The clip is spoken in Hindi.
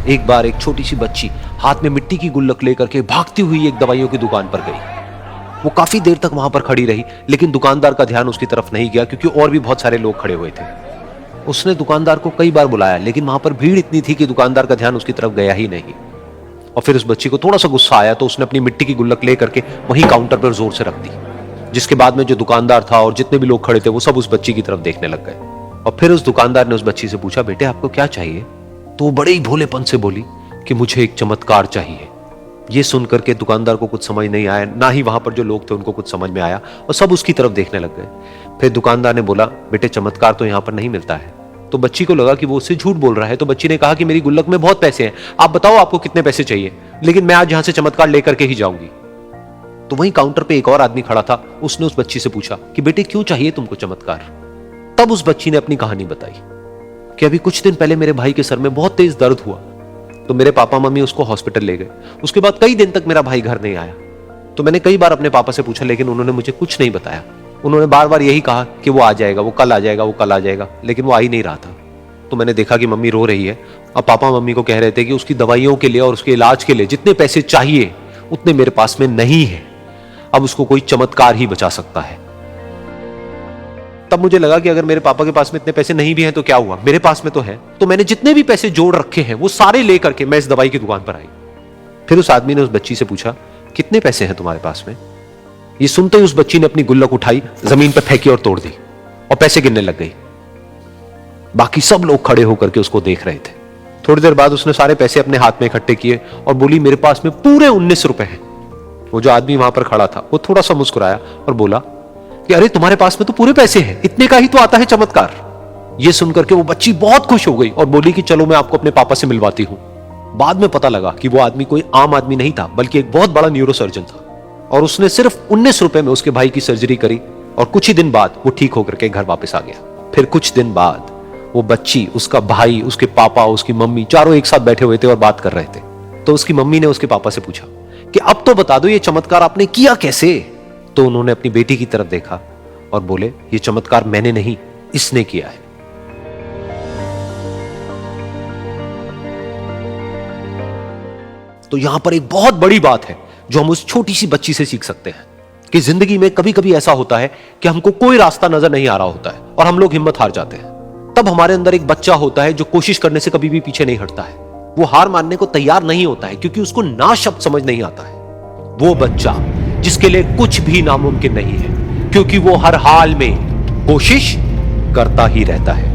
एक बार एक छोटी सी बच्ची हाथ में मिट्टी की गुल्लक लेकर के भागती हुई एक दवाइयों की दुकान पर गई। वो काफी देर तक वहां पर खड़ी रही, लेकिन दुकानदार का ध्यान उसकी तरफ नहीं गया क्योंकि और भी बहुत सारे लोग खड़े हुए थे। उसने दुकानदार को कई बार बुलाया, लेकिन वहां पर भीड़ इतनी थी कि दुकानदार का ध्यान उसकी तरफ गया ही नहीं। और फिर उस बच्ची को थोड़ा सा गुस्सा आया तो उसने अपनी मिट्टी की गुल्लक लेकर के वहीं काउंटर पर जोर से रख दी, जिसके बाद में जो दुकानदार था और जितने भी लोग खड़े थे वो सब उस बच्ची की तरफ देखने लग गए। और फिर उस दुकानदार ने उस बच्ची से पूछा, बेटे आपको क्या चाहिए? तो वो बड़े ही भोलेपन से बोली कि मुझे एक चमत्कार चाहिए। ये सुनकर के दुकानदार को कुछ समझ नहीं आया, ना ही वहां पर जो लोग थे उनको कुछ समझ में आया, और सब उसकी तरफ देखने लग गए। फिर दुकानदार ने बोला, बेटे चमत्कार तो यहां पर नहीं मिलता है। तो बच्ची को लगा कि वो उससे झूठ बोल रहा है, तो बच्ची ने कहा कि मेरी गुल्लक में बहुत पैसे हैं, आप बताओ आपको कितने पैसे चाहिए, लेकिन मैं आज यहां से चमत्कार लेकर के ही जाऊंगी। तो वहीं काउंटर पे एक और आदमी खड़ा था, उसने उस बच्ची से पूछा कि बेटे क्यों चाहिए तुमको चमत्कार? तब उस बच्ची ने अपनी कहानी बताई कि अभी कुछ दिन पहले मेरे भाई के सर में बहुत तेज दर्द हुआ, तो मेरे पापा मम्मी उसको हॉस्पिटल ले गए। उसके बाद कई दिन तक मेरा भाई घर नहीं आया। तो मैंने कई बार अपने पापा से पूछा, लेकिन उन्होंने मुझे कुछ नहीं बताया। उन्होंने बार बार यही कहा कि वो आ जाएगा, वो कल आ जाएगा, वो कल आ जाएगा, लेकिन वो आ ही नहीं रहा था। तो मैंने देखा कि मम्मी रो रही है, और पापा मम्मी को कह रहे थे कि उसकी दवाइयों के लिए और उसके इलाज के लिए जितने पैसे चाहिए उतने मेरे पास में नहीं है, अब उसको कोई चमत्कार ही बचा सकता है। तब मुझे लगा कि अगर मेरे पापा के पास में इतने पैसे नहीं भी हैं तो क्या हुआ, मेरे पास में तो है। तो मैंने जितने भी पैसे जोड़ रखे हैं वो सारे लेकर के मैं इस दवाई की दुकान पर आई। फिर उस आदमी ने उस बच्ची से पूछा, कितने पैसे हैं तुम्हारे पास में? ये सुनते ही उस बच्ची ने अपनी गुल्लक उठाई, जमीन पर फेंकी और तोड़ दी, और पैसे गिनने लग गई। बाकी सब लोग खड़े होकर के उसको देख रहे थे। थोड़ी देर बाद उसने सारे पैसे अपने हाथ में इकट्ठे किए और बोली, मेरे पास में पूरे 19 रुपए हैं। वो जो आदमी वहां पर खड़ा था वो थोड़ा सा मुस्कुराया और बोला कि अरे तुम्हारे पास में तो पूरे पैसे हैं, इतने का ही तो आता है चमत्कार। ये सुनकर के वो बच्ची बहुत खुश हो गई और बोली कि चलो मैं आपको अपने पापा से मिलवाती हूं। बाद में पता लगा कि वो आदमी कोई आम आदमी नहीं था, बल्कि एक बहुत बड़ा न्यूरोसर्जन था, और उसने सिर्फ 19 रुपए में उसके भाई की सर्जरी करी, और कुछ ही दिन बाद वो ठीक होकर के घर वापस आ गया। फिर कुछ दिन बाद वो बच्ची, उसका भाई, उसके पापा, उसकी मम्मी चारों एक साथ बैठे हुए थे और बात कर रहे थे। तो उसकी मम्मी ने उसके पापा से पूछा कि अब तो बता दो ये चमत्कार आपने किया कैसे? तो उन्होंने अपनी बेटी की तरफ देखा और बोले, ये चमत्कार मैंने नहीं, इसने किया है। तो यहां पर एक बहुत बड़ी बात है जो हम उस छोटी सी बच्ची से सीख सकते हैं कि जिंदगी में कभी कभी ऐसा होता है कि हमको कोई रास्ता नजर नहीं आ रहा होता है और हम लोग हिम्मत हार जाते हैं। तब हमारे अंदर एक बच्चा होता है जो कोशिश करने से कभी भी पीछे नहीं हटता है। वो हार मानने को तैयार नहीं होता है क्योंकि उसको ना शब्द समझ नहीं आता है। वो बच्चा जिसके लिए कुछ भी नामुमकिन नहीं है, क्योंकि वो हर हाल में कोशिश करता ही रहता है।